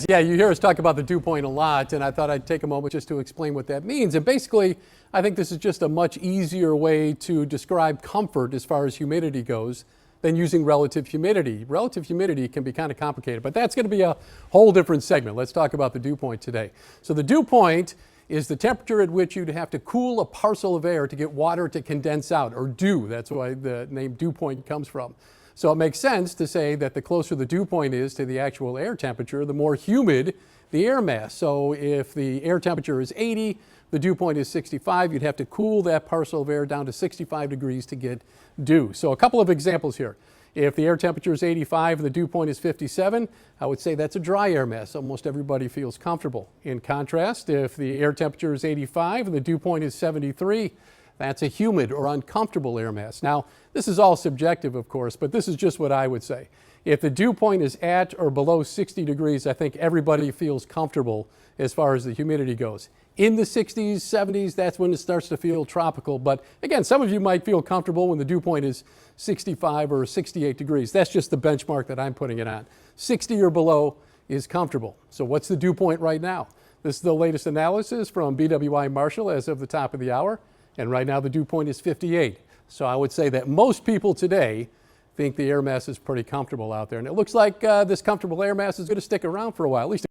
Yeah, you hear us talk about the dew point a lot, and I thought I'd take a moment just to explain what that means. And basically, I think this is just a much easier way to describe comfort as far as humidity goes than using relative humidity. Relative humidity can be kind of complicated, but that's going to be a whole different segment. Let's talk about the dew point today. So the dew point is the temperature at which you'd have to cool a parcel of air to get water to condense out, or dew. That's why the name dew point comes from. So it makes sense to say that the closer the dew point is to the actual air temperature, the more humid the air mass. So if the air temperature is 80, the dew point is 65, you'd have to cool that parcel of air down to 65 degrees to get dew. So a couple of examples here. If the air temperature is 85 and the dew point is 57, I would say that's a dry air mass. Almost everybody feels comfortable. In contrast, if the air temperature is 85 and the dew point is 73, that's a humid or uncomfortable air mass. Now, this is all subjective, of course, but this is just what I would say. If the dew point is at or below 60 degrees, I think everybody feels comfortable as far as the humidity goes. In the 60s, 70s, that's when it starts to feel tropical. But again, some of you might feel comfortable when the dew point is 65 or 68 degrees. That's just the benchmark that I'm putting it on. 60 or below is comfortable. So what's the dew point right now? This is the latest analysis from BWI Marshall as of the top of the hour. And right now the dew point is 58. So I would say that most people today think the air mass is pretty comfortable out there. And it looks like this comfortable air mass is going to stick around for a while, at least.